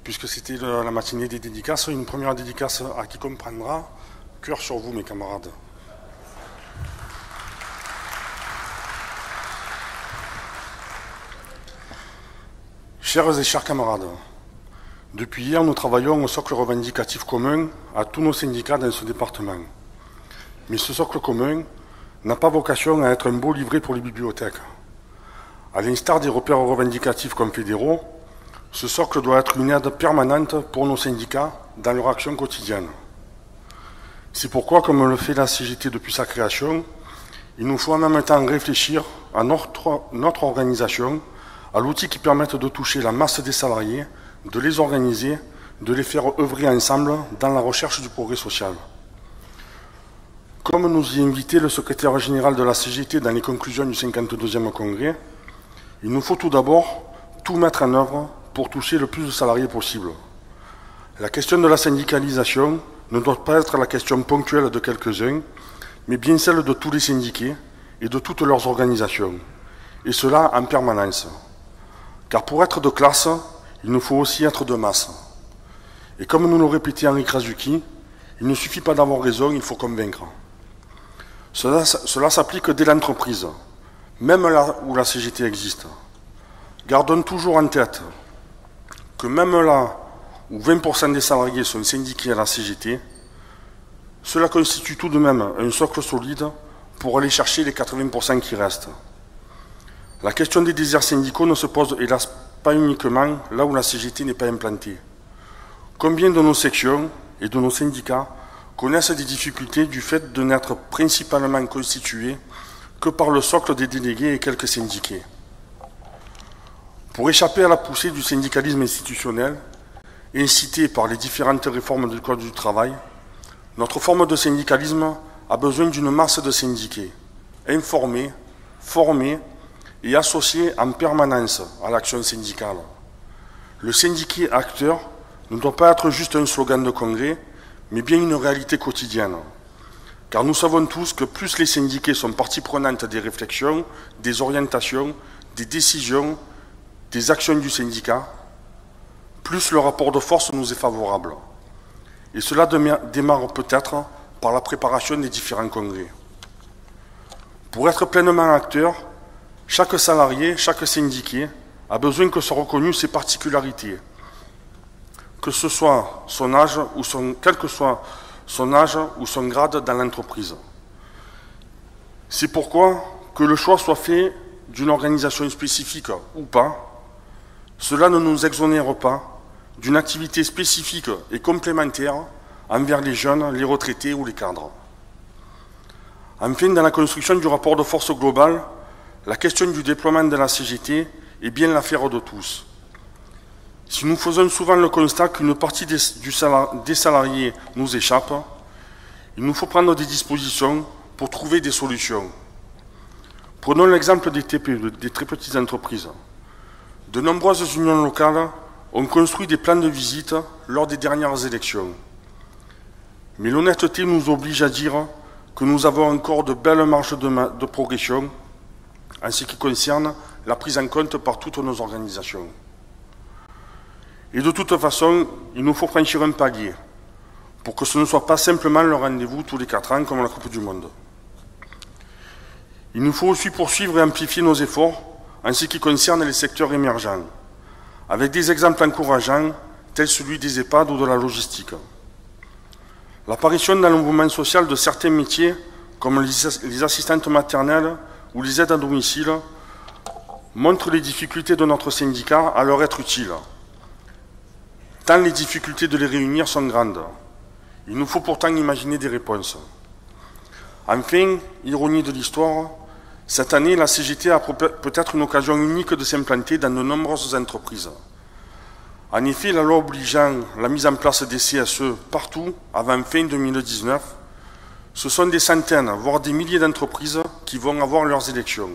Puisque c'était la matinée des dédicaces, une première dédicace à qui comprendra. Cœur sur vous, mes camarades. Chers et chers camarades, depuis hier, nous travaillons au socle revendicatif commun à tous nos syndicats dans ce département. Mais ce socle commun n'a pas vocation à être un beau livret pour les bibliothèques. À l'instar des repères revendicatifs confédéraux, ce socle doit être une aide permanente pour nos syndicats dans leur action quotidienne. C'est pourquoi, comme le fait la CGT depuis sa création, il nous faut en même temps réfléchir à notre organisation, à l'outil qui permette de toucher la masse des salariés, de les organiser, de les faire œuvrer ensemble dans la recherche du progrès social. Comme nous y invitait le secrétaire général de la CGT dans les conclusions du 52e congrès, il nous faut tout d'abord tout mettre en œuvre pour toucher le plus de salariés possible. La question de la syndicalisation ne doit pas être la question ponctuelle de quelques-uns, mais bien celle de tous les syndiqués et de toutes leurs organisations, et cela en permanence. Car pour être de classe, il nous faut aussi être de masse. Et comme nous le répétait Henri Krasuki, il ne suffit pas d'avoir raison, il faut convaincre. Cela s'applique dès l'entreprise, même là où la CGT existe. Gardons toujours en tête que même là où 20% des salariés sont syndiqués à la CGT, cela constitue tout de même un socle solide pour aller chercher les 80% qui restent. La question des déserts syndicaux ne se pose hélas pas uniquement là où la CGT n'est pas implantée. Combien de nos sections et de nos syndicats connaissent des difficultés du fait de n'être principalement constitués que par le socle des délégués et quelques syndiqués. Pour échapper à la poussée du syndicalisme institutionnel, incité par les différentes réformes du Code du travail, notre forme de syndicalisme a besoin d'une masse de syndiqués, informés, formés et associés en permanence à l'action syndicale. Le syndiqué acteur ne doit pas être juste un slogan de congrès, mais bien une réalité quotidienne. Car nous savons tous que plus les syndiqués sont partie prenante des réflexions, des orientations, des décisions, des actions du syndicat, plus le rapport de force nous est favorable. Et cela démarre peut-être par la préparation des différents congrès. Pour être pleinement acteur, chaque salarié, chaque syndiqué a besoin que soient reconnues ses particularités, que ce soit son âge ou quel que soit son âge ou son grade dans l'entreprise. C'est pourquoi, que le choix soit fait d'une organisation spécifique ou pas, cela ne nous exonère pas d'une activité spécifique et complémentaire envers les jeunes, les retraités ou les cadres. Enfin, dans la construction du rapport de force global, la question du déploiement de la CGT est bien l'affaire de tous. Si nous faisons souvent le constat qu'une partie des salariés nous échappe, il nous faut prendre des dispositions pour trouver des solutions. Prenons l'exemple des TPE, des très petites entreprises. De nombreuses unions locales ont construit des plans de visite lors des dernières élections. Mais l'honnêteté nous oblige à dire que nous avons encore de belles marges de progression en ce qui concerne la prise en compte par toutes nos organisations. Et de toute façon, il nous faut franchir un palier pour que ce ne soit pas simplement le rendez-vous tous les 4 ans comme la Coupe du Monde. Il nous faut aussi poursuivre et amplifier nos efforts en ce qui concerne les secteurs émergents, avec des exemples encourageants tels celui des EHPAD ou de la logistique. L'apparition dans le mouvement social de certains métiers, comme les assistantes maternelles ou les aides à domicile, montre les difficultés de notre syndicat à leur être utile. Tant les difficultés de les réunir sont grandes. Il nous faut pourtant imaginer des réponses. Enfin, ironie de l'histoire, cette année, la CGT a peut-être une occasion unique de s'implanter dans de nombreuses entreprises. En effet, la loi obligeant la mise en place des CSE partout avant fin 2019, ce sont des centaines, voire des milliers d'entreprises qui vont avoir leurs élections.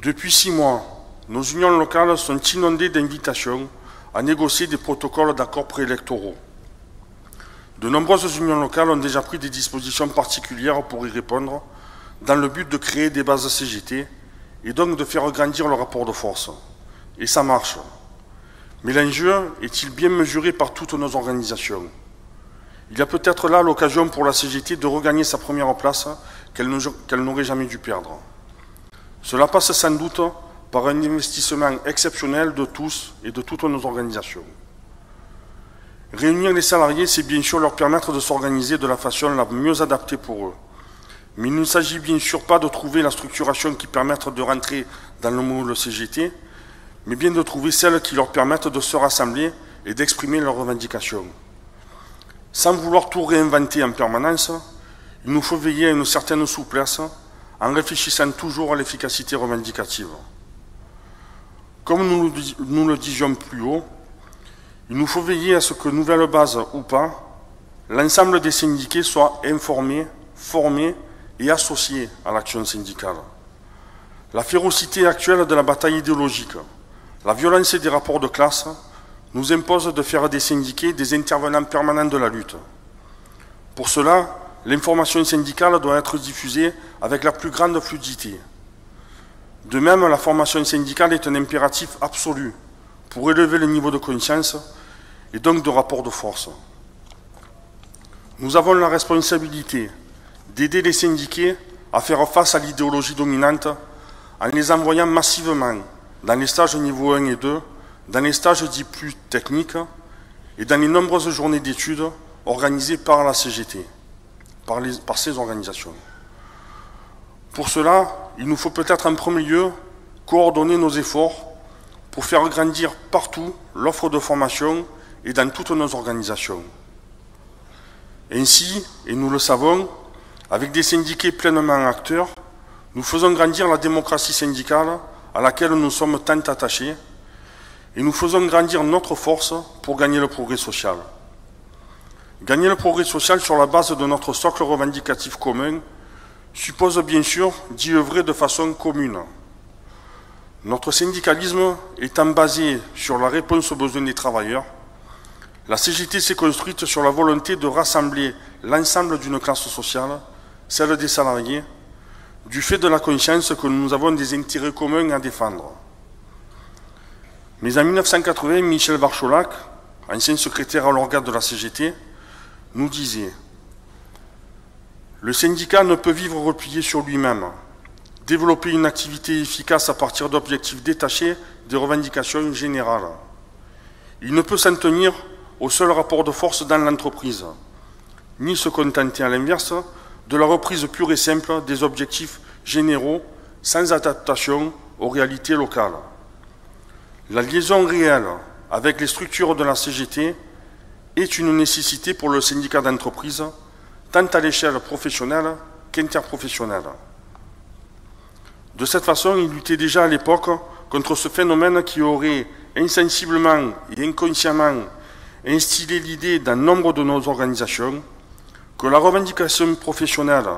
Depuis 6 mois, nos unions locales sont inondées d'invitations à négocier des protocoles d'accords préélectoraux. De nombreuses unions locales ont déjà pris des dispositions particulières pour y répondre, dans le but de créer des bases CGT et donc de faire grandir le rapport de force. Et ça marche. Mais l'enjeu est-il bien mesuré par toutes nos organisations? Il y a peut-être là l'occasion pour la CGT de regagner sa première place qu'elle n'aurait jamais dû perdre. Cela passe sans doute par un investissement exceptionnel de tous et de toutes nos organisations. Réunir les salariés, c'est bien sûr leur permettre de s'organiser de la façon la mieux adaptée pour eux. Mais il ne s'agit bien sûr pas de trouver la structuration qui permette de rentrer dans le moule CGT, mais bien de trouver celle qui leur permette de se rassembler et d'exprimer leurs revendications. Sans vouloir tout réinventer en permanence, il nous faut veiller à une certaine souplesse en réfléchissant toujours à l'efficacité revendicative. Comme nous le disions plus haut, il nous faut veiller à ce que, nouvelle base ou pas, l'ensemble des syndiqués soient informés, formés et associés à l'action syndicale. La férocité actuelle de la bataille idéologique, la violence des rapports de classe nous impose de faire des syndiqués des intervenants permanents de la lutte. Pour cela, l'information syndicale doit être diffusée avec la plus grande fluidité. De même, la formation syndicale est un impératif absolu pour élever le niveau de conscience et donc de rapport de force. Nous avons la responsabilité d'aider les syndiqués à faire face à l'idéologie dominante en les envoyant massivement dans les stages niveau 1 et 2, dans les stages dits plus techniques et dans les nombreuses journées d'études organisées par la CGT, par ces organisations. Pour cela, il nous faut peut-être en premier lieu coordonner nos efforts pour faire grandir partout l'offre de formation et dans toutes nos organisations. Ainsi, et nous le savons, avec des syndiqués pleinement acteurs, nous faisons grandir la démocratie syndicale à laquelle nous sommes tant attachés et nous faisons grandir notre force pour gagner le progrès social. Gagner le progrès social sur la base de notre socle revendicatif commun suppose bien sûr d'y œuvrer de façon commune. Notre syndicalisme étant basé sur la réponse aux besoins des travailleurs, la CGT s'est construite sur la volonté de rassembler l'ensemble d'une classe sociale, celle des salariés, du fait de la conscience que nous avons des intérêts communs à défendre. Mais en 1980, Michel Varcholac, ancien secrétaire à l'organe de la CGT, nous disait « Le syndicat ne peut vivre replié sur lui-même, développer une activité efficace à partir d'objectifs détachés des revendications générales. Il ne peut s'en tenir au seul rapport de force dans l'entreprise, ni se contenter à l'inverse de la reprise pure et simple des objectifs généraux sans adaptation aux réalités locales. La liaison réelle avec les structures de la CGT est une nécessité pour le syndicat d'entreprise, tant à l'échelle professionnelle qu'interprofessionnelle. De cette façon, il luttait déjà à l'époque contre ce phénomène qui aurait insensiblement et inconsciemment instillé l'idée dans nombre de nos organisations que la revendication professionnelle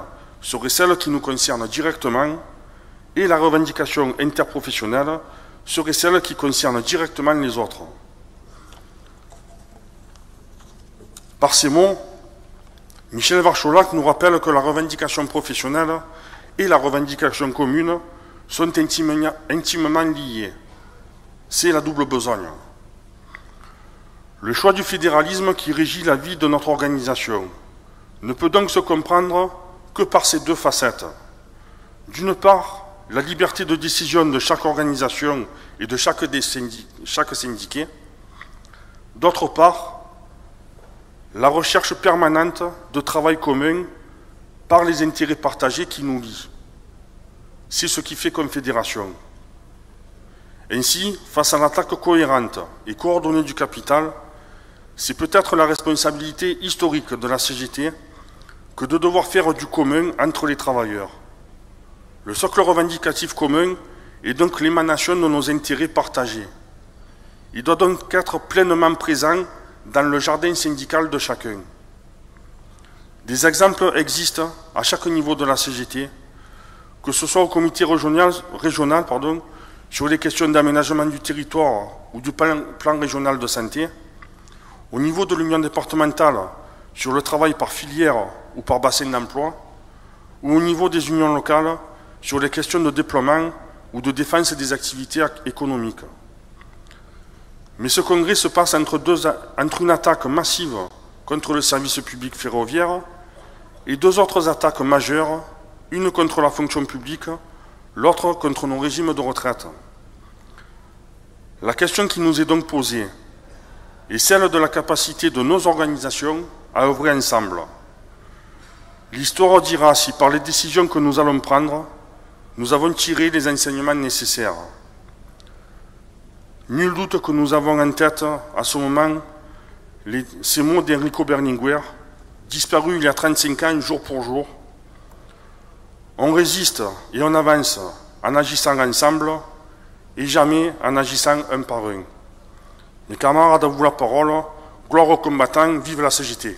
serait celle qui nous concerne directement et la revendication interprofessionnelle serait celle qui concerne directement les autres. Par ces mots, Michel Varcholac nous rappelle que la revendication professionnelle et la revendication commune sont intimement liées. C'est la double besogne. Le choix du fédéralisme qui régit la vie de notre organisation ne peut donc se comprendre que par ces deux facettes. D'une part, la liberté de décision de chaque organisation et de chaque syndiqué. D'autre part, la recherche permanente de travail commun par les intérêts partagés qui nous lient. C'est ce qui fait confédération. Ainsi, face à l'attaque cohérente et coordonnée du capital, c'est peut-être la responsabilité historique de la CGT que de devoir faire du commun entre les travailleurs. Le socle revendicatif commun est donc l'émanation de nos intérêts partagés. Il doit donc être pleinement présent dans le jardin syndical de chacun. Des exemples existent à chaque niveau de la CGT, que ce soit au comité régional sur les questions d'aménagement du territoire ou du plan régional de santé, au niveau de l'union départementale sur le travail par filière ou par bassin d'emploi, ou au niveau des unions locales sur les questions de déploiement ou de défense des activités économiques. Mais ce congrès se passe entre une attaque massive contre le service public ferroviaire et deux autres attaques majeures, une contre la fonction publique, l'autre contre nos régimes de retraite. La question qui nous est donc posée est celle de la capacité de nos organisations à œuvrer ensemble. L'histoire dira si par les décisions que nous allons prendre, nous avons tiré les enseignements nécessaires. Nul doute que nous avons en tête à ce moment ces mots d'Enrico Berlinguer, disparu il y a 35 ans jour pour jour. On résiste et on avance en agissant ensemble et jamais en agissant un par un. Mes camarades, à vous la parole. Gloire aux combattants, vive la CGT.